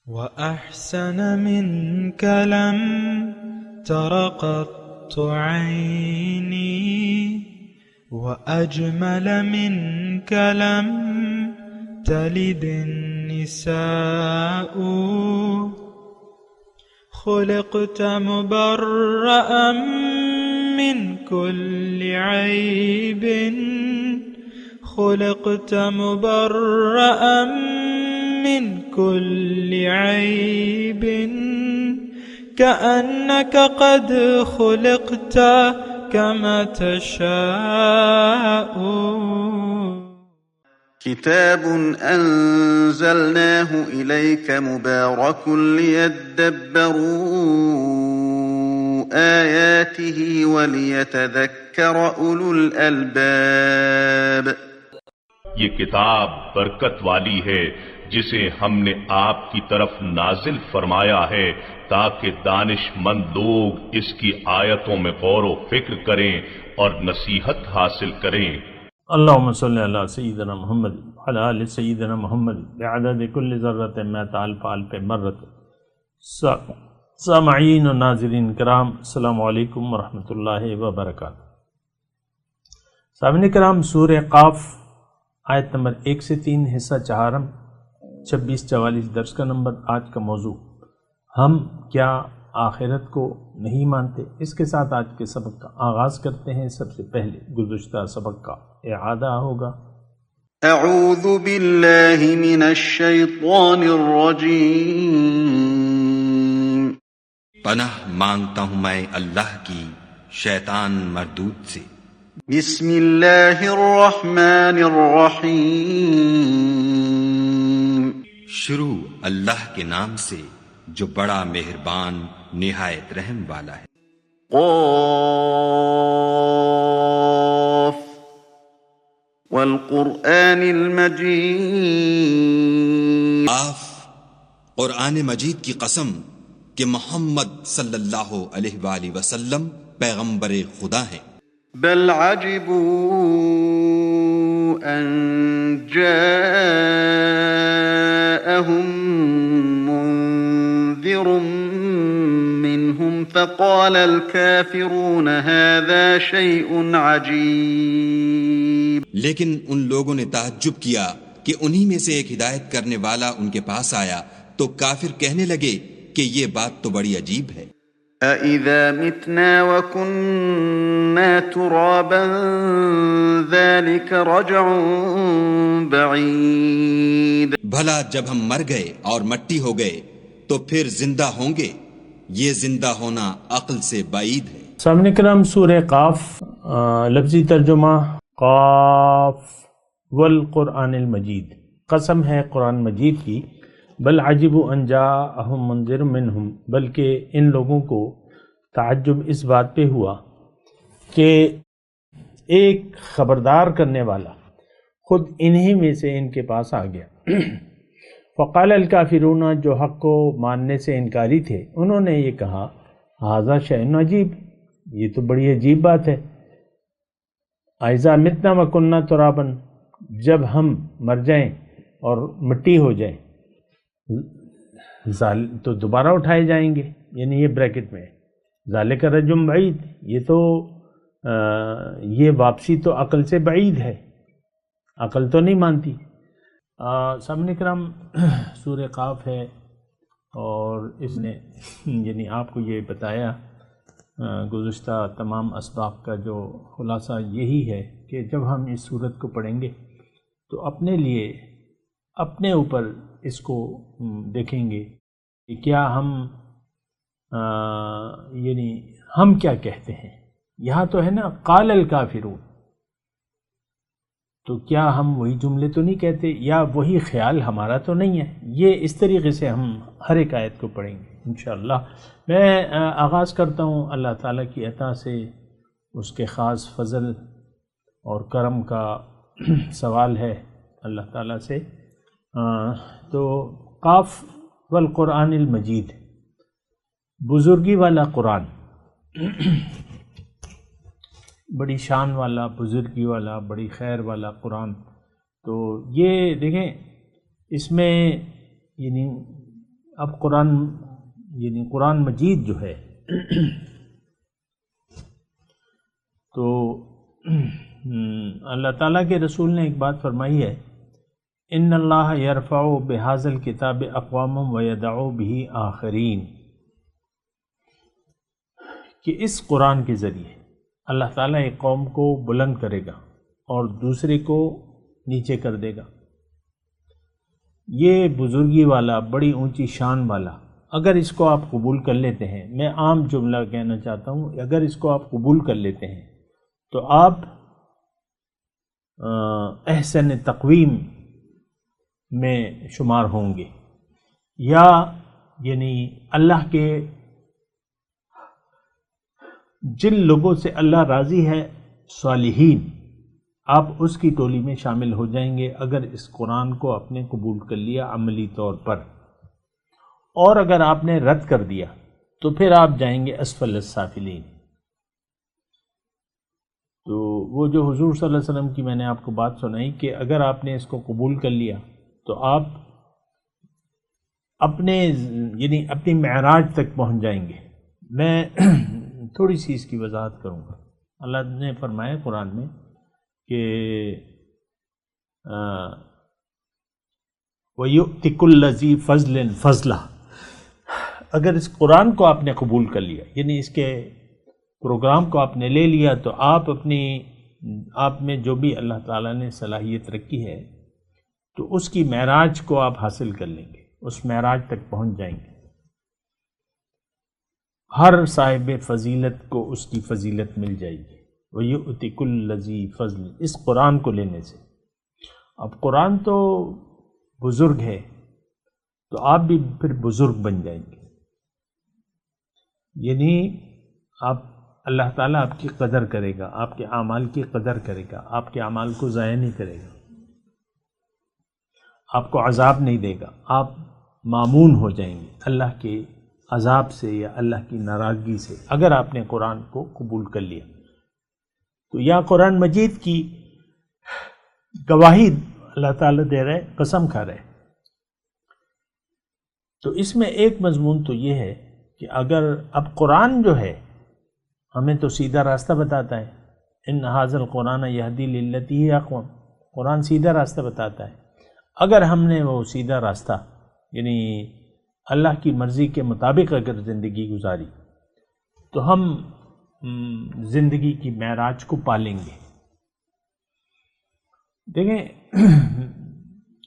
وأحسن منك لم تر قط عيني وأجمل منك لم تلد النساء خلقت مبرأ من كل عيب خلقت مبرأ من كل عيب كأنك قد خلقت كما تشاء. كتاب أنزلناه إليك مبارك ليدبروا آياته وليتذكر أولو الألباب. یہ کتاب برکت والی ہے جسے ہم نے آپ کی طرف نازل فرمایا ہے تاکہ دانش مند لوگ اس کی آیتوں میں غور و فکر کریں اور نصیحت حاصل کریں. اللہم صلی علی سیدنا محمد وعلی آل سیدنا محمد بعدد کل ذرۃ مئۃ الف الف مرۃ. سامعین و ناظرین کرام، السلام علیکم ورحمۃ اللہ وبرکاتہ. سامعین کرام، سورہ قاف آیت نمبر 1 سے 3 حصہ چہارم 2644 درس کا نمبر. آج کا موضوع ہم کیا آخرت کو نہیں مانتے. اس کے ساتھ آج کے سبق کا آغاز کرتے ہیں. سب سے پہلے گزشتہ سبق کا اعادہ ہوگا. اعوذ باللہ من الشیطان الرجیم. پناہ مانگتا ہوں میں اللہ کی شیطان مردود سے. بسم اللہ الرحمن الرحیم. شروع اللہ کے نام سے جو بڑا مہربان نہایت رحم والا ہے. قاف والقرآن المجید. قاف، قرآن مجید کی قسم کہ محمد صلی اللہ علیہ وآلہ وسلم پیغمبر خدا ہیں. بل عجبوا ان جاءهم منذر منهم فقال الكافرون هذا شيء عجيب. لیکن ان لوگوں نے تعجب کیا کہ انہی میں سے ایک ہدایت کرنے والا ان کے پاس آیا تو کافر کہنے لگے کہ یہ بات تو بڑی عجیب ہے. أَإِذَا مِتْنَا وَكُنَّا تُرَابًا ذَلِكَ رَجْعٌ بَعِيدٌ. بھلا جب ہم مر گئے اور مٹی ہو گئے تو پھر زندہ ہوں گے؟ یہ زندہ ہونا عقل سے بعید ہے. سامعین کرام، سورہ قاف لفظی ترجمہ قاف والقرآن المجید، قسم ہے قرآن مجید کی. بل عجب ان جاءہم منذر منہم، بلکہ ان لوگوں کو تعجب اس بات پہ ہوا کہ ایک خبردار کرنے والا خود انہی میں سے ان کے پاس آ گیا. فقال الکافرون، جو حق کو ماننے سے انکاری تھے، انہوں نے یہ کہا ھذا شیء عجیب، یہ تو بڑی عجیب بات ہے. اذا متنا وکننا ترابا، جب ہم مر جائیں اور مٹی ہو جائیں تو دوبارہ اٹھائے جائیں گے. یعنی یہ بریکٹ میں ذالک رجم بعید، یہ تو یہ واپسی تو عقل سے بعید ہے، عقل تو نہیں مانتی. سامعین کرام، سورہ قاف ہے اور اس نے یعنی آپ کو یہ بتایا گزشتہ تمام اسباق کا جو خلاصہ یہی ہے کہ جب ہم اس سورت کو پڑھیں گے تو اپنے لیے اپنے اوپر اس کو دیکھیں گے کہ کیا ہم یعنی ہم کیا کہتے ہیں. یہاں تو ہے نا قال الکافرون، تو کیا ہم وہی جملے تو نہیں کہتے، یا وہی خیال ہمارا تو نہیں ہے. یہ اس طریقے سے ہم ہر ایک آیت کو پڑھیں گے انشاءاللہ. میں آغاز کرتا ہوں اللہ تعالیٰ کی عطا سے، اس کے خاص فضل اور کرم کا سوال ہے اللہ تعالیٰ سے. تو قاف والقرآن المجید، بزرگی والا قرآن، بڑی شان والا، بزرگی والا، بڑی خیر والا قرآن. تو یہ دیکھیں اس میں یعنی اب قرآن یعنی قرآن مجید جو ہے تو اللہ تعالیٰ کے رسول نے ایک بات فرمائی ہے، ان اللہ یرفع بہذا الکتاب اقواما ویدع بہ آخرین، کہ اس قرآن کے ذریعے اللہ تعالیٰ ایک قوم کو بلند کرے گا اور دوسرے کو نیچے کر دے گا۔ یہ بزرگی والا، بڑی اونچی شان والا، اگر اس کو آپ قبول کر لیتے ہیں، میں عام جملہ کہنا چاہتا ہوں، اگر اس کو آپ قبول کر لیتے ہیں تو آپ احسن تقویم میں شمار ہوں گے، یا یعنی اللہ کے جن لوگوں سے اللہ راضی ہے صالحین، آپ اس کی ٹولی میں شامل ہو جائیں گے اگر اس قرآن کو آپ نے قبول کر لیا عملی طور پر، اور اگر آپ نے رد کر دیا تو پھر آپ جائیں گے اسفل السافلین۔ تو وہ جو حضور صلی اللہ علیہ وسلم کی میں نے آپ کو بات سنائی کہ اگر آپ نے اس کو قبول کر لیا تو آپ اپنی معراج تک پہنچ جائیں گے۔ میں تھوڑی سی اس کی وضاحت کروں گا۔ اللہ نے فرمایا قرآن میں کہ وَيُؤْتِ كُلَّ ذِي فَضْلٍ فَضْلَهُ، اگر اس قرآن کو آپ نے قبول کر لیا، یعنی اس کے پروگرام کو آپ نے لے لیا، تو آپ میں جو بھی اللہ تعالیٰ نے صلاحیت رکھی ہے تو اس کی معراج کو آپ حاصل کر لیں گے، اس معراج تک پہنچ جائیں گے۔ ہر صاحب فضیلت کو اس کی فضیلت مل جائے گی۔ وَيُؤْتِ كُلَّ ذِي فَضْلٍ، اس قرآن کو لینے سے۔ اب قرآن تو بزرگ ہے تو آپ بھی پھر بزرگ بن جائیں گے، یعنی اللہ تعالیٰ آپ کی قدر کرے گا، آپ کے اعمال کی قدر کرے گا، آپ کے اعمال کو ضائع نہیں کرے گا، آپ کو عذاب نہیں دے گا، آپ مامون ہو جائیں گے اللہ کے عذاب سے یا اللہ کی ناراضگی سے اگر آپ نے قرآن کو قبول کر لیا۔ تو یا قرآن مجید کی گواہی اللہ تعالیٰ دے رہے، قسم کھا رہے۔ تو اس میں ایک مضمون تو یہ ہے کہ اگر اب قرآن جو ہے ہمیں تو سیدھا راستہ بتاتا ہے، ان ھذا القرآن یہدی للتی ہی اقوم، قرآن سیدھا راستہ بتاتا ہے۔ اگر ہم نے وہ سیدھا راستہ یعنی اللہ کی مرضی کے مطابق اگر زندگی گزاری تو ہم زندگی کی معراج کو پالیں گے۔ دیکھیں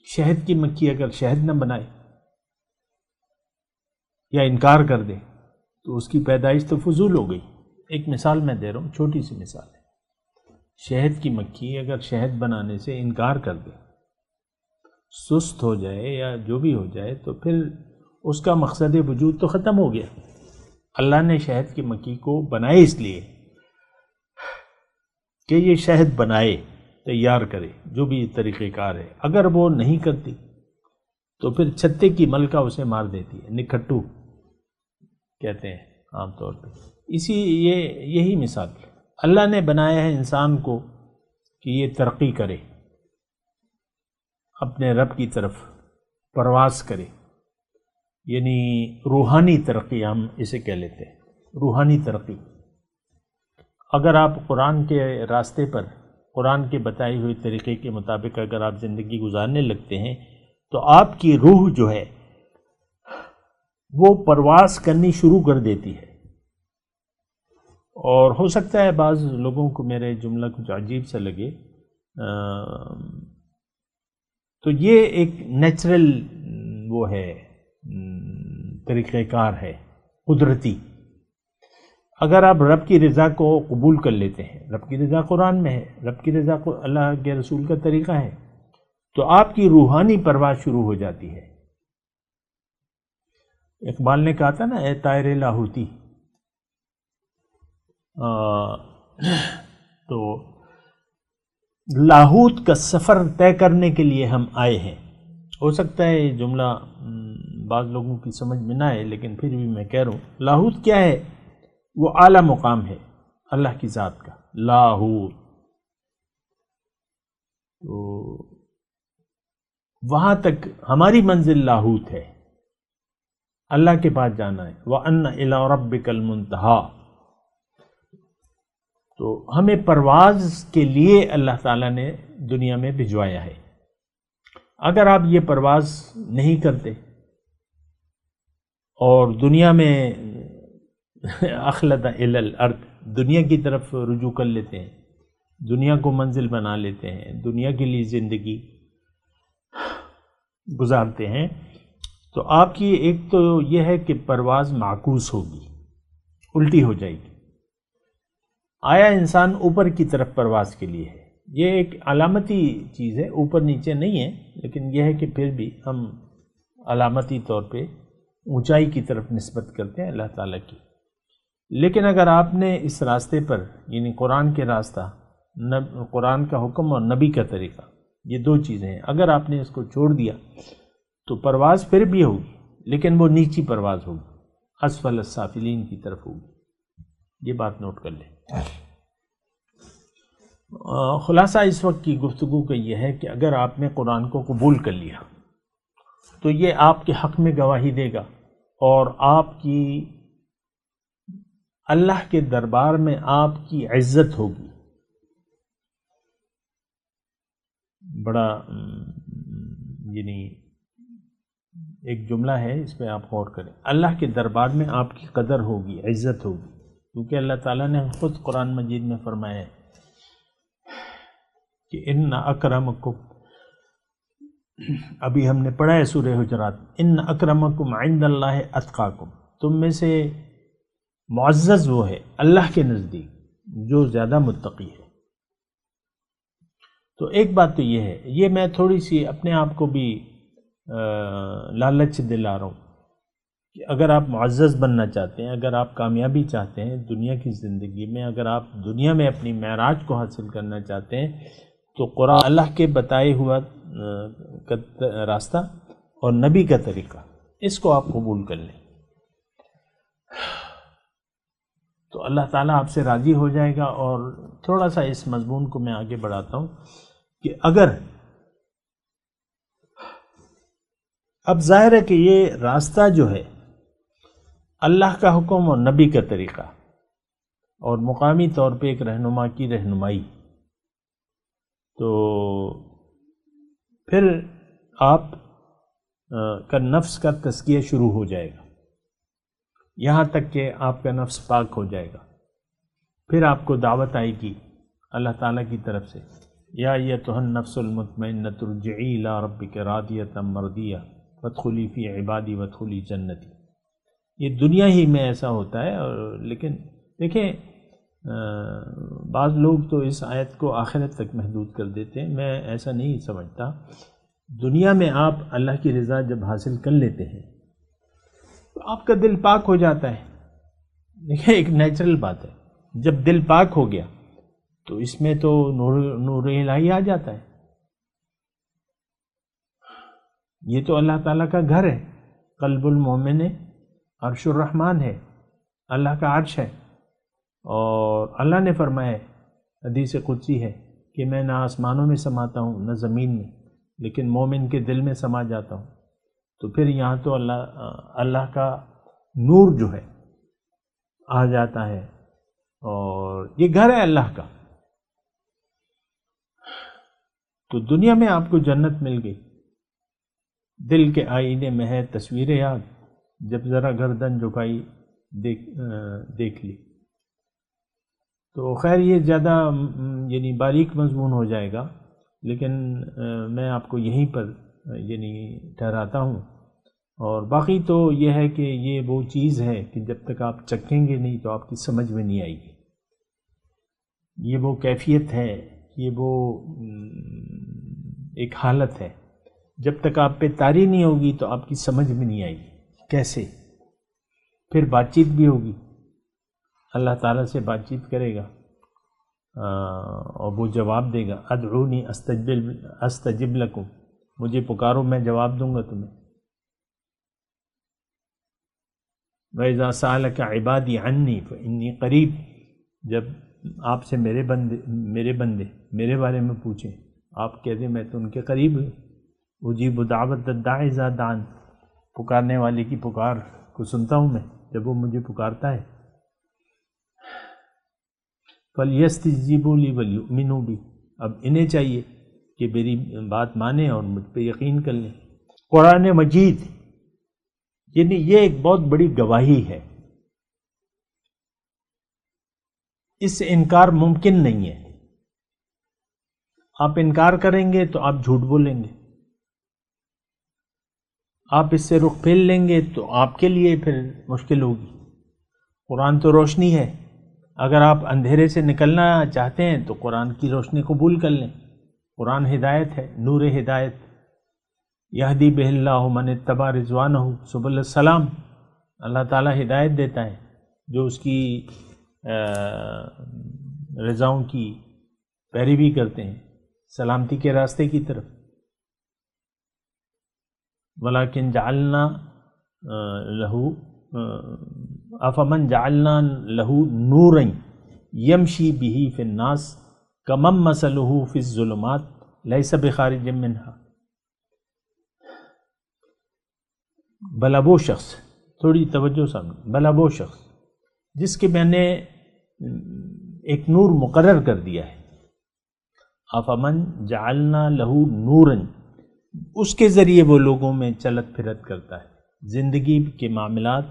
شہد کی مکھی اگر شہد نہ بنائے یا انکار کر دے تو اس کی پیدائش تو فضول ہو گئی۔ ایک مثال میں دے رہا ہوں، چھوٹی سی مثال ہے۔ شہد کی مکھی اگر شہد بنانے سے انکار کر دے، سست ہو جائے یا جو بھی ہو جائے، تو پھر اس کا مقصد وجود تو ختم ہو گیا۔ اللہ نے شہد کی مکھی کو بنائے اس لیے کہ یہ شہد بنائے، تیار کرے، جو بھی طریقہ کار ہے۔ اگر وہ نہیں کرتی تو پھر چھتے کی ملکہ اسے مار دیتی ہے، نکھٹو کہتے ہیں عام طور پہ۔ یہی مثال اللہ نے بنایا ہے انسان کو کہ یہ ترقی کرے، اپنے رب کی طرف پرواز کرے، یعنی روحانی ترقی ہم اسے کہہ لیتے ہیں، روحانی ترقی۔ اگر آپ قرآن کے راستے پر، قرآن کے بتائی ہوئی طریقے کے مطابق اگر آپ زندگی گزارنے لگتے ہیں تو آپ کی روح جو ہے وہ پرواز کرنی شروع کر دیتی ہے۔ اور ہو سکتا ہے بعض لوگوں کو میرے جملہ کچھ عجیب سا لگے، تو یہ ایک نیچرل وہ ہے، طریقہ کار ہے قدرتی۔ اگر آپ رب کی رضا کو قبول کر لیتے ہیں، رب کی رضا قرآن میں ہے، رب کی رضا کو اللہ کے رسول کا طریقہ ہے، تو آپ کی روحانی پرواز شروع ہو جاتی ہے۔ اقبال نے کہا تھا نا، اے طائر لاہوتی، تو لاہوت کا سفر طے کرنے کے لیے ہم آئے ہیں۔ ہو سکتا ہے یہ جملہ بعض لوگوں کی سمجھ میں نہ آئے، لیکن پھر بھی میں کہہ رہا ہوں، لاہوت کیا ہے؟ وہ اعلیٰ مقام ہے اللہ کی ذات کا، لاہوت۔ تو وہاں تک ہماری منزل لاہوت ہے، اللہ کے پاس جانا ہے، وَأَنَّ إِلَىٰ رَبِّكَ الْمُنْتَهَىٰ۔ تو ہمیں پرواز کے لیے اللہ تعالیٰ نے دنیا میں بھجوایا ہے۔ اگر آپ یہ پرواز نہیں کرتے اور دنیا میں اخلد الی الارض، دنیا کی طرف رجوع کر لیتے ہیں، دنیا کو منزل بنا لیتے ہیں، دنیا کے لیے زندگی گزارتے ہیں، تو آپ کی ایک تو یہ ہے کہ پرواز معکوس ہوگی، الٹی ہو جائے گی۔ آیا انسان اوپر کی طرف پرواز کے لیے ہے، یہ ایک علامتی چیز ہے، اوپر نیچے نہیں ہے، لیکن یہ ہے کہ پھر بھی ہم علامتی طور پہ اونچائی کی طرف نسبت کرتے ہیں اللہ تعالیٰ کی۔ لیکن اگر آپ نے اس راستے پر، یعنی قرآن کے راستہ، قرآن کا حکم اور نبی کا طریقہ، یہ دو چیزیں ہیں، اگر آپ نے اس کو چھوڑ دیا تو پرواز پھر بھی ہوگی، لیکن وہ نیچی پرواز ہوگی، اسفل السافلین کی طرف ہوگی۔ یہ بات نوٹ کر لیں۔ خلاصہ اس وقت کی گفتگو کا یہ ہے کہ اگر آپ نے قرآن کو قبول کر لیا تو یہ آپ کے حق میں گواہی دے گا، اور آپ کی اللہ کے دربار میں آپ کی عزت ہوگی۔ بڑا یعنی ایک جملہ ہے، اس پہ آپ غور کریں، اللہ کے دربار میں آپ کی قدر ہوگی، عزت ہوگی، کیونکہ اللہ تعالیٰ نے خود قرآن مجید میں فرمایا ہے کہ ان اکرمکم، ابھی ہم نے پڑھا ہے سورہ حجرات، ان اکرمکم عند اللہ اتقاکم، تم میں سے معزز وہ ہے اللہ کے نزدیک جو زیادہ متقی ہے۔ تو ایک بات تو یہ ہے، یہ میں تھوڑی سی اپنے آپ کو بھی لالچ دلا رہا ہوں کہ اگر آپ معزز بننا چاہتے ہیں، اگر آپ کامیابی چاہتے ہیں دنیا کی زندگی میں، اگر آپ دنیا میں اپنی معراج کو حاصل کرنا چاہتے ہیں، تو قرآن اللہ کے بتائے ہوا راستہ اور نبی کا طریقہ، اس کو آپ قبول کر لیں تو اللہ تعالیٰ آپ سے راضی ہو جائے گا۔ اور تھوڑا سا اس مضمون کو میں آگے بڑھاتا ہوں کہ اگر اب ظاہر ہے کہ یہ راستہ جو ہے اللہ کا حکم اور نبی کا طریقہ اور مقامی طور پہ ایک رہنما کی رہنمائی، تو پھر آپ کا نفس کا تزکیہ شروع ہو جائے گا، یہاں تک کہ آپ کا نفس پاک ہو جائے گا۔ پھر آپ کو دعوت آئے گی اللہ تعالیٰ کی طرف سے، یا ایتھا النفس المطمئنۃ ارجعی الی ربک راضیۃ مرضیہ فادخلی فی عبادی وادخلی جنتی۔ یہ دنیا ہی میں ایسا ہوتا ہے، لیکن دیکھیں بعض لوگ تو اس آیت کو آخرت تک محدود کر دیتے ہیں، میں ایسا نہیں سمجھتا۔ دنیا میں آپ اللہ کی رضا جب حاصل کر لیتے ہیں تو آپ کا دل پاک ہو جاتا ہے۔ دیکھیں ایک نیچرل بات ہے، جب دل پاک ہو گیا تو اس میں تو نور الہی آ جاتا ہے۔ یہ تو اللہ تعالیٰ کا گھر ہے، قلب المومن عرش الرحمن ہے، اللہ کا عرش ہے، اور اللہ نے فرمایا ہے، حدیث قدسی ہے کہ میں نہ آسمانوں میں سماتا ہوں نہ زمین میں، لیکن مومن کے دل میں سما جاتا ہوں۔ تو پھر یہاں تو اللہ کا نور جو ہے آ جاتا ہے، اور یہ گھر ہے اللہ کا۔ تو دنیا میں آپ کو جنت مل گئی، دل کے آئینے میں ہے تصویر یاد، جب ذرا گردن جھکائی دیکھ لی۔ تو خیر یہ زیادہ یعنی باریک مضمون ہو جائے گا، لیکن میں آپ کو یہیں پر یعنی ٹھہراتا ہوں۔ اور باقی تو یہ ہے کہ یہ وہ چیز ہے کہ جب تک آپ چکھیں گے نہیں تو آپ کی سمجھ میں نہیں آئے گی۔ یہ وہ کیفیت ہے، یہ وہ ایک حالت ہے، جب تک آپ پہ طاری نہیں ہوگی تو آپ کی سمجھ میں نہیں آئے گی کیسے۔ پھر بات چیت بھی ہوگی، اللہ تعالیٰ سے بات چیت کرے گا اور وہ جواب دے گا، ادعونی استجب لکم، مجھے پکارو میں جواب دوں گا تمہیں۔ وَإِذَا سَأَلَكَ عِبَادِي عَنِّي فَإِنِّي قَرِيب، جب آپ سے میرے بندے میرے بارے میں پوچھیں، آپ کہہ دیں میں تو ان کے قریب ہوں۔ اجیب دعوت الداعی اذا دعان، پکارنے والے کی پکار کو سنتا ہوں میں جب وہ مجھے پکارتا ہے. فَلْيَسْتَجِيبُوا لِي وَلْيُؤْمِنُوا بِي، اب انہیں چاہیے کہ میری بات مانیں اور مجھ پہ یقین کر لیں. قرآن مجید یعنی یہ ایک بہت بڑی گواہی ہے، اس سے انکار ممکن نہیں ہے. آپ انکار کریں گے تو آپ جھوٹ بولیں گے، آپ اس سے رخ پھیر لیں گے تو آپ کے لیے پھر مشکل ہوگی. قرآن تو روشنی ہے، اگر آپ اندھیرے سے نکلنا چاہتے ہیں تو قرآن کی روشنی قبول کر لیں. قرآن ہدایت ہے، نور ہدایت. یہدی بہ اللہ من اتبع رضوانہ سبل السلام، اللہ تعالیٰ ہدایت دیتا ہے جو اس کی رضاؤں کی پیروی کرتے ہیں سلامتی کے راستے کی طرف. ولیکن جعلنا لہو افمن جعلنا لہو نورا یمشی بہ فی الناس کمن مثلہ فی الظلمات لیس بخارج منہا. بھلا وہ شخص، تھوڑی توجہ سامنے، بھلا وہ شخص جس کے میں نے ایک نور مقرر کر دیا ہے. افمن جعلنا لہو نورا، اس کے ذریعے وہ لوگوں میں چلت پھرت کرتا ہے، زندگی کے معاملات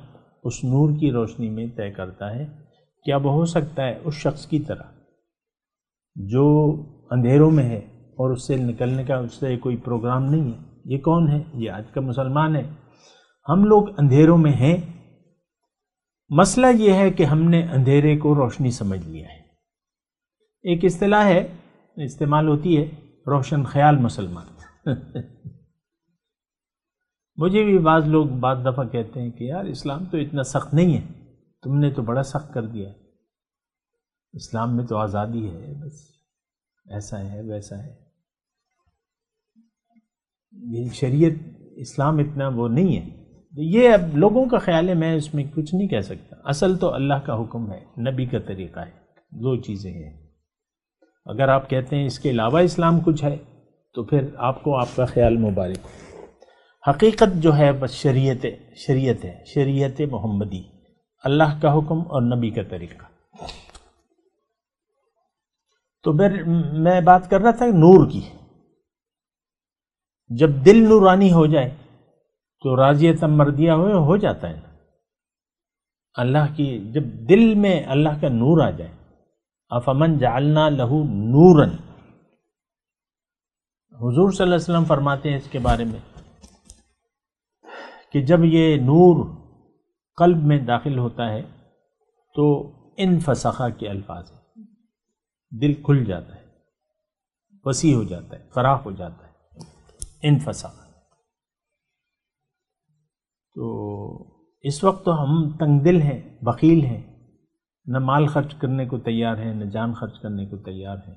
اس نور کی روشنی میں طے کرتا ہے. کیا وہ ہو سکتا ہے اس شخص کی طرح جو اندھیروں میں ہے اور اس سے نکلنے کا اس سے کوئی پروگرام نہیں ہے؟ یہ کون ہے؟ یہ آج کا مسلمان ہے. ہم لوگ اندھیروں میں ہیں. مسئلہ یہ ہے کہ ہم نے اندھیرے کو روشنی سمجھ لیا ہے. ایک اصطلاح ہے استعمال ہوتی ہے، روشن خیال مسلمان. مجھے بھی بعض لوگ بعض دفعہ کہتے ہیں کہ یار اسلام تو اتنا سخت نہیں ہے، تم نے تو بڑا سخت کر دیا. اسلام میں تو آزادی ہے، بس ایسا ہے ویسا ہے. یہ شریعت اسلام اتنا وہ نہیں ہے. یہ اب لوگوں کا خیال ہے، میں اس میں کچھ نہیں کہہ سکتا. اصل تو اللہ کا حکم ہے، نبی کا طریقہ ہے. دو چیزیں ہیں. اگر آپ کہتے ہیں اس کے علاوہ اسلام کچھ ہے تو پھر آپ کو آپ کا خیال مبارک ہو. حقیقت جو ہے بس شریعت ہے، شریعت محمدی، اللہ کا حکم اور نبی کا طریقہ. تو پھر میں بات کر رہا تھا نور کی. جب دل نورانی ہو جائے تو راضیۃ مردیہ ہو جاتا ہے. اللہ کی جب دل میں اللہ کا نور آ جائے، افمن جعلنا لہو نورا، حضور صلی اللہ علیہ وسلم فرماتے ہیں اس کے بارے میں کہ جب یہ نور قلب میں داخل ہوتا ہے تو انفسخہ کے الفاظ ہیں، دل کھل جاتا ہے، وسیع ہو جاتا ہے، فراخ ہو جاتا ہے. انفسخہ. تو اس وقت تو ہم تنگ دل ہیں، بخیل ہیں، نہ مال خرچ کرنے کو تیار ہیں، نہ جان خرچ کرنے کو تیار ہیں،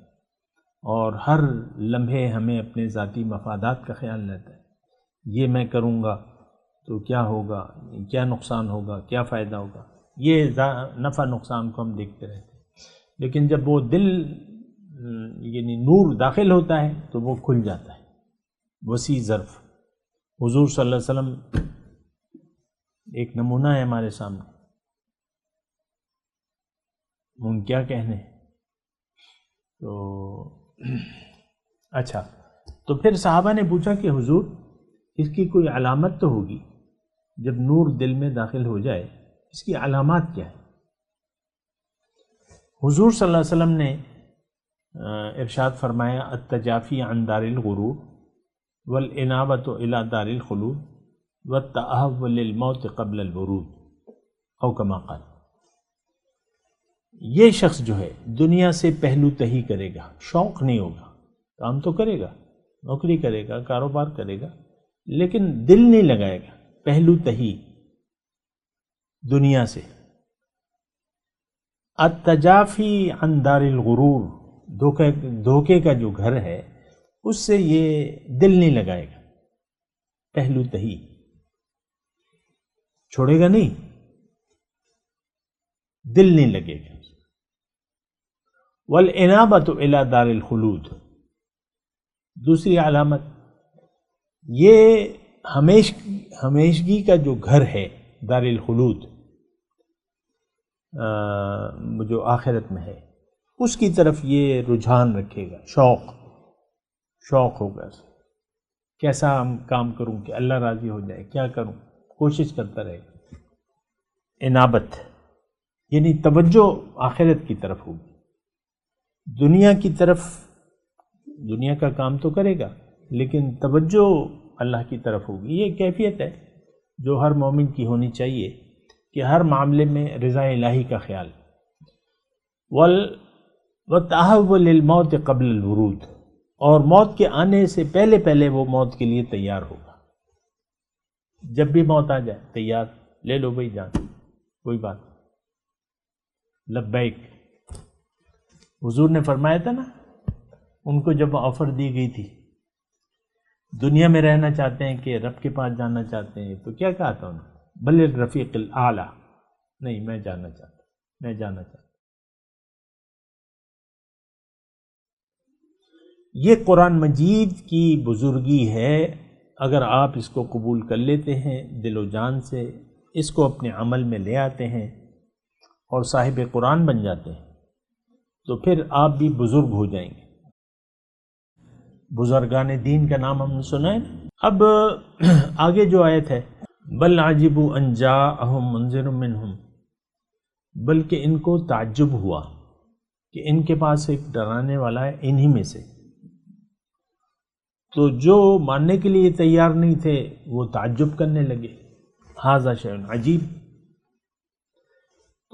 اور ہر لمحے ہمیں اپنے ذاتی مفادات کا خیال رہتا ہے. یہ میں کروں گا تو کیا ہوگا، کیا نقصان ہوگا، کیا فائدہ ہوگا. یہ نفع نقصان کو ہم دیکھتے رہتے ہیں. لیکن جب وہ دل یعنی نور داخل ہوتا ہے تو وہ کھل جاتا ہے، وسیع ظرف. حضور صلی اللہ علیہ وسلم ایک نمونہ ہے ہمارے سامنے. ان کیا کہنے. تو اچھا، تو پھر صحابہ نے پوچھا کہ حضور اس کی کوئی علامت تو ہوگی، جب نور دل میں داخل ہو جائے اس کی علامات کیا ہے؟ حضور صلی اللہ علیہ وسلم نے ارشاد فرمایا التجافی عن دار الغرور والانابۃ الی دار الخلود والتأہب للموت قبل الورود او کما قال. یہ شخص جو ہے دنیا سے پہلو تہی کرے گا، شوق نہیں ہوگا، کام تو کرے گا، نوکری کرے گا، کاروبار کرے گا، لیکن دل نہیں لگائے گا، پہلو تہی دنیا سے. التجافی عن دار الغرور، دھوکے کا جو گھر ہے اس سے یہ دل نہیں لگائے گا، پہلو تہی چھوڑے گا نہیں، دل نہیں لگے گا. والانابۃ الی دار الخلود، دوسری علامت یہ ہمیشگی کا جو گھر ہے دار الخلود جو آخرت میں ہے، اس کی طرف یہ رجحان رکھے گا، شوق ہوگا، کیسا کام کروں کہ اللہ راضی ہو جائے، کیا کروں، کوشش کرتا رہے گا۔ انابت یعنی توجہ آخرت کی طرف ہوگی، دنیا کی طرف دنیا کا کام تو کرے گا لیکن توجہ اللہ کی طرف ہوگی۔ یہ کیفیت ہے جو ہر مومن کی ہونی چاہیے کہ ہر معاملے میں رضا الہی کا خیال۔ وَالتَّأَهُّبُ لِلْمَوْتِ قبل الورود، اور موت کے آنے سے پہلے وہ موت کے لیے تیار ہوگا۔ جب بھی موت آ جائے تیار، لے لو بھائی جان، کوئی بات، لبیک۔ حضور نے فرمایا تھا نا، ان کو جب آفر دی گئی تھی، دنیا میں رہنا چاہتے ہیں کہ رب کے پاس جانا چاہتے ہیں، تو کیا کہا تھا انہوں نے؟ بل الرفیق الاعلی، نہیں میں جانا چاہتا۔ یہ قرآن مجید کی بزرگی ہے، اگر آپ اس کو قبول کر لیتے ہیں دل و جان سے، اس کو اپنے عمل میں لے آتے ہیں اور صاحب قرآن بن جاتے ہیں، تو پھر آپ بھی بزرگ ہو جائیں گے۔ بزرگان دین کا نام ہم نے سنا ہے۔ اب آگے جو آیت ہے، بل عجبوا ان جاءہم منذر منہم، بلکہ ان کو تعجب ہوا کہ ان کے پاس ایک ڈرانے والا ہے انہی میں سے۔ تو جو ماننے کے لیے تیار نہیں تھے وہ تعجب کرنے لگے، ھذا شیء عجیب۔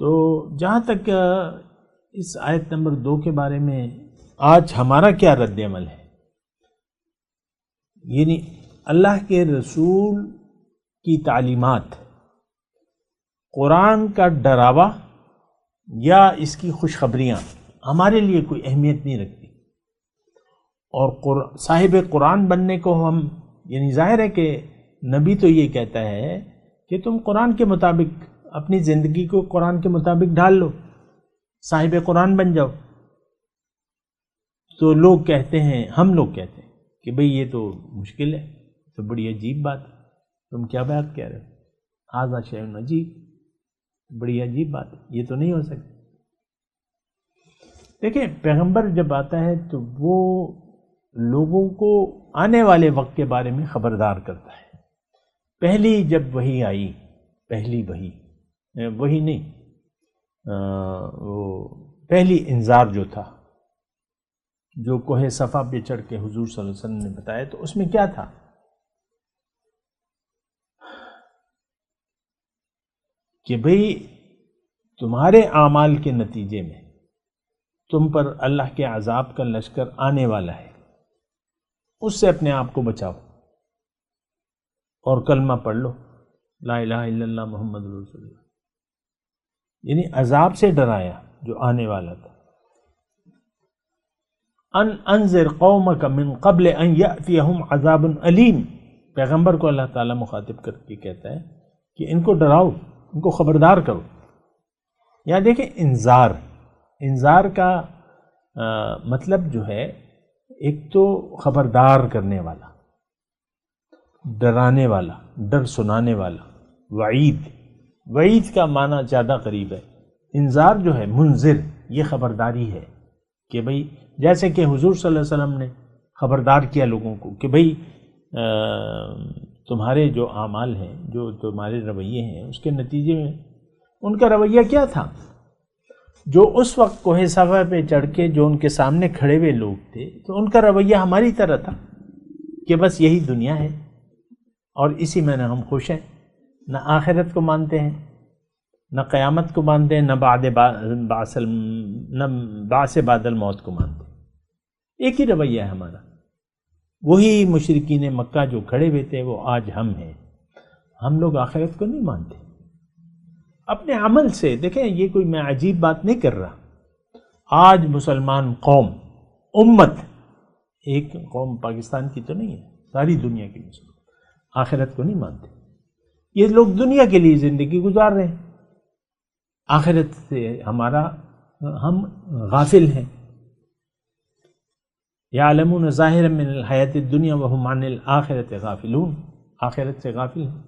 تو جہاں تک اس آیت نمبر 2 کے بارے میں آج ہمارا کیا رد عمل ہے، یعنی اللہ کے رسول کی تعلیمات، قرآن کا ڈراوا یا اس کی خوشخبریاں ہمارے لیے کوئی اہمیت نہیں رکھتی، اور صاحب قرآن بننے کو ہم، یعنی ظاہر ہے کہ نبی تو یہ کہتا ہے کہ تم قرآن کے مطابق اپنی زندگی کو قرآن کے مطابق ڈھال لو، صاحب قرآن بن جاؤ۔ تو لوگ کہتے ہیں، ہم لوگ کہتے ہیں کہ بھئی یہ تو مشکل ہے، تو بڑی عجیب بات، تم کیا بات کہہ رہے ہو، ھذا شیء عجیب، بڑی عجیب بات ہے، یہ تو نہیں ہو سکتی۔ دیکھیں پیغمبر جب آتا ہے تو وہ لوگوں کو آنے والے وقت کے بارے میں خبردار کرتا ہے۔ پہلی جب وحی آئی، پہلی وحی نہیں، وہ پہلی انذار جو تھا، جو کوہ صفا پہ چڑھ کے حضور صلی اللہ علیہ وسلم نے بتایا، تو اس میں کیا تھا کہ بھئی تمہارے اعمال کے نتیجے میں تم پر اللہ کے عذاب کا لشکر آنے والا ہے، اس سے اپنے آپ کو بچاؤ اور کلمہ پڑھ لو، لا الہ الا اللہ محمد رسول اللہ، یعنی عذاب سے ڈرایا جو آنے والا تھا۔ انذر قومک من قبل ان یأتیہم عذاب علیم، پیغمبر کو اللہ تعالیٰ مخاطب کر کے کہتا ہے کہ ان کو ڈراؤ، ان کو خبردار کرو۔ یہاں دیکھیں انذار کا مطلب جو ہے، ایک تو خبردار کرنے والا، ڈرانے والا، ڈر سنانے والا، وعید کا معنی زیادہ قریب ہے۔ انذار جو ہے، منذر، یہ خبرداری ہے کہ بھئی جیسے کہ حضور صلی اللہ علیہ وسلم نے خبردار کیا لوگوں کو کہ بھئی تمہارے جو اعمال ہیں، جو تمہارے رویے ہیں، اس کے نتیجے میں ان کا رویہ کیا تھا؟ جو اس وقت کوہ صفا پہ چڑھ کے جو ان کے سامنے کھڑے ہوئے لوگ تھے، تو ان کا رویہ ہماری طرح تھا کہ بس یہی دنیا ہے اور اسی میں ہم خوش ہیں، نہ آخرت کو مانتے ہیں، نہ قیامت کو مانتے ہیں، نہ بعث بعد الموت کو مانتے ہیں۔ ایک ہی رویہ ہے ہمارا۔ وہی مشرکین مکہ جو کھڑے ہوئے تھے وہ آج ہم ہیں، ہم لوگ آخرت کو نہیں مانتے۔ اپنے عمل سے دیکھیں، یہ کوئی میں عجیب بات نہیں کر رہا۔ آج مسلمان قوم، امت، ایک قوم پاکستان کی تو نہیں ہے، ساری دنیا کی مسلمان آخرت کو نہیں مانتے۔ یہ لوگ دنیا کے لیے زندگی گزار رہے ہیں، آخرت سے ہم غافل ہیں۔ یعلمون ظاہرا من الحیات الدنیا وهم عن الآخرۃ غافلون۔ آخرت سے غافل ہیں.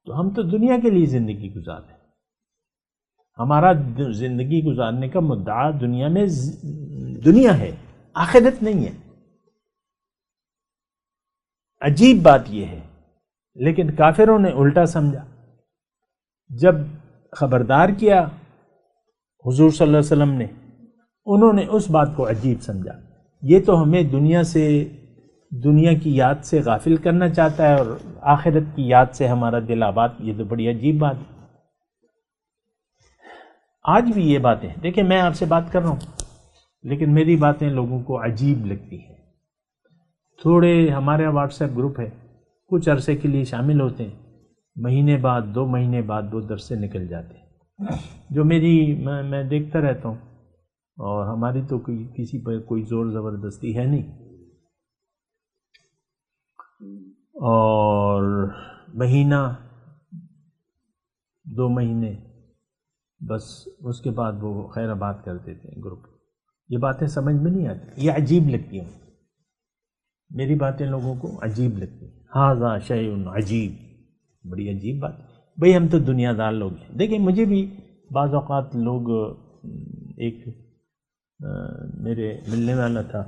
تو ہم تو دنیا کے لیے زندگی گزار رہے ہیں. ہمارا زندگی گزارنے کا مدعا دنیا میں دنیا ہے، آخرت نہیں ہے. عجیب بات یہ ہے، لیکن کافروں نے الٹا سمجھا. جب خبردار کیا حضور صلی اللہ علیہ وسلم نے، انہوں نے اس بات کو عجیب سمجھا. یہ تو ہمیں دنیا کی یاد سے غافل کرنا چاہتا ہے اور آخرت کی یاد سے ہمارا دل آباد. یہ تو بڑی عجیب بات ہے. آج بھی یہ باتیں دیکھیں، میں آپ سے بات کر رہا ہوں لیکن میری باتیں لوگوں کو عجیب لگتی ہیں. تھوڑے ہمارے واٹس ایپ گروپ ہے، کچھ عرصے کے لیے شامل ہوتے ہیں، مہینے بعد 2 مہینے بعد وہ در سے نکل جاتے ہیں. جو میں دیکھتا رہتا ہوں، اور ہماری تو کسی پر کوئی زور زبردستی ہے نہیں، اور مہینہ 2 مہینے بس اس کے بعد وہ خیر آباد کر دیتے ہیں گروپ. یہ باتیں سمجھ میں نہیں آتی، یہ عجیب لگتی ہیں. میری باتیں لوگوں کو عجیب لگتی ہیں. ھذا شیء عجیب، بڑی عجیب بات. بھئی ہم تو دنیا دار لوگ ہیں. دیکھیں مجھے بھی بعض اوقات لوگ، ایک میرے ملنے والا تھا،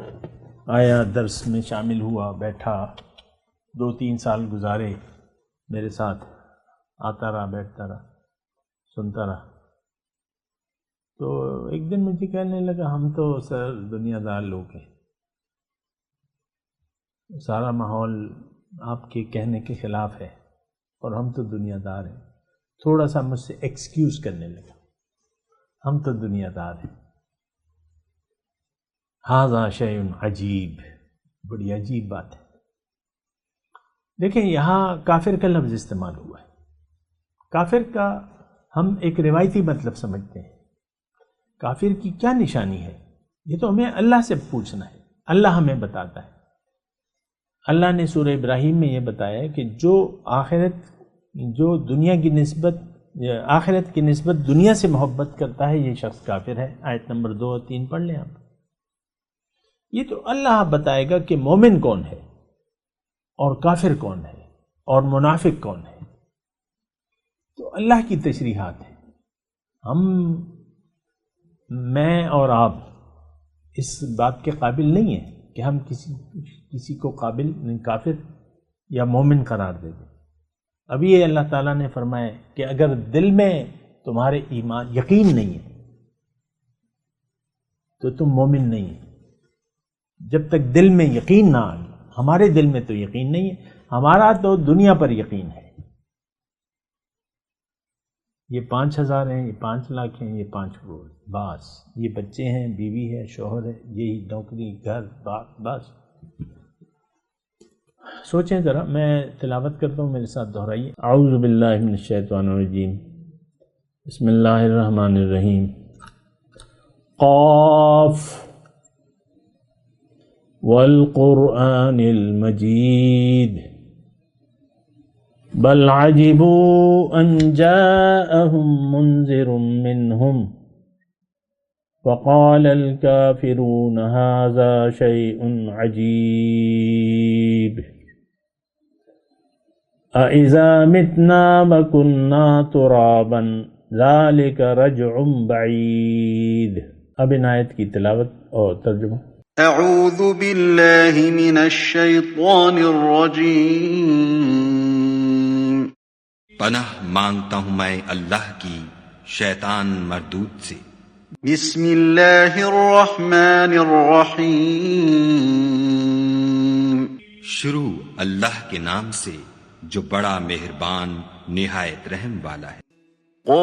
آیا درس میں شامل ہوا، بیٹھا 2-3 سال گزارے میرے ساتھ، آتا رہا، بیٹھتا رہا، سنتا رہا. تو ایک دن مجھے کہنے لگا ہم تو سر دنیا دار لوگ ہیں، سارا ماحول آپ کے کہنے کے خلاف ہے اور ہم تو دنیا دار ہیں. تھوڑا سا مجھ سے ایکسکیوز کرنے لگا، ہم تو دنیا دار ہیں. ھذا شیء عجیب، بڑی عجیب بات ہے. دیکھیں یہاں کافر کا لفظ استعمال ہوا ہے. کافر کا ہم ایک روایتی مطلب سمجھتے ہیں. کافر کی کیا نشانی ہے؟ یہ تو ہمیں اللہ سے پوچھنا ہے. اللہ ہمیں بتاتا ہے. اللہ نے سورہ ابراہیم میں یہ بتایا کہ جو دنیا کی نسبت، آخرت کی نسبت دنیا سے محبت کرتا ہے، یہ شخص کافر ہے. آیت نمبر 2 اور 3 پڑھ لیں آپ. یہ تو اللہ بتائے گا کہ مومن کون ہے اور کافر کون ہے اور منافق کون ہے. تو اللہ کی تشریحات ہیں. میں اور آپ اس بات کے قابل نہیں ہیں کہ ہم کسی کو کافر یا مومن قرار دے دیں. ابھی یہ اللہ تعالیٰ نے فرمایا کہ اگر دل میں تمہارے ایمان یقین نہیں ہے تو تم مومن نہیں ہے. جب تک دل میں یقین نہ آئے، ہمارے دل میں تو یقین نہیں ہے، ہمارا تو دنیا پر یقین ہے. یہ 5,000 ہیں، یہ 5 لاکھ ہیں، یہ 5 کروڑ، بس. یہ بچے ہیں، بیوی ہے، شوہر ہے، یہی نوکری، گھر، بات، بس. سوچیں ذرا. میں تلاوت کرتا ہوں، میرے ساتھ دہرائیے. اعوذ باللہ من الشیطان الرجیم، بسم اللہ الرحمن الرحیم. قاف والقرآن المجید بل عجبوا ان جاءهم منذر منهم فقال الكافرون هذا شيء عجيب أإذا متنا وكنا ترابا ذلك رجع بعيد. اب ان آیت کی تلاوت اور ترجمہ. اعوذ باللہ من الشیطان الرجیم. پناہ مانگتا ہوں میں اللہ کی شیطان مردود سے. بسم اللہ الرحمن الرحیم. شروع اللہ کے نام سے جو بڑا مہربان نہایت رحم والا ہے. قاف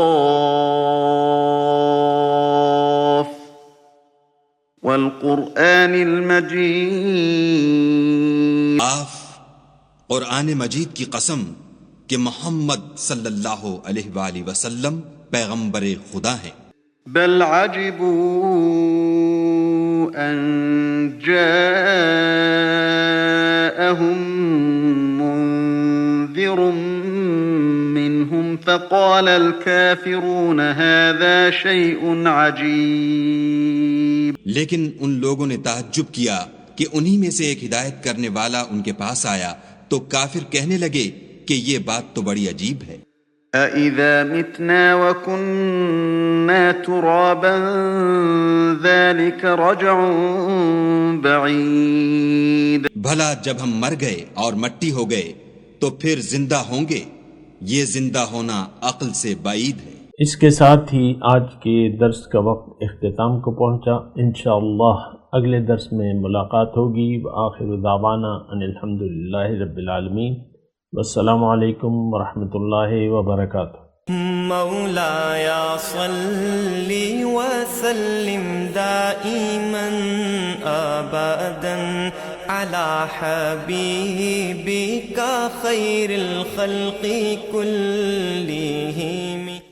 والقرآن المجید. قاف، قرآن مجید کی قسم کہ محمد صلی اللہ علیہ وآلہ وسلم پیغمبر خدا ہیں. بل عجبوا ان جاءهم منذر منهم فقال الكافرون هذا شيء عجيب. لیکن ان لوگوں نے تعجب کیا کہ انہی میں سے ایک ہدایت کرنے والا ان کے پاس آیا تو کافر کہنے لگے کہ یہ بات تو بڑی عجیب ہے۔ أَإِذَا مِتْنَا وَكُنَّا تُرَابًا ذَلِكَ رَجْعٌ بَعِيدٌ۔ بھلا جب ہم مر گئے اور مٹی ہو گئے تو پھر زندہ ہوں گے؟ یہ زندہ ہونا عقل سے بعید ہے۔ اس کے ساتھ ہی آج کے درس کا وقت اختتام کو پہنچا۔ انشاءاللہ اگلے درس میں ملاقات ہوگی۔ وآخر دعوانا ان الحمدللہ رب العالمین۔ والسلام علیکم ورحمۃ اللہ وبرکاتہ۔ مولایا صلی وسلم دائما ابدا علی حبیبک خیر الخلق کلہم۔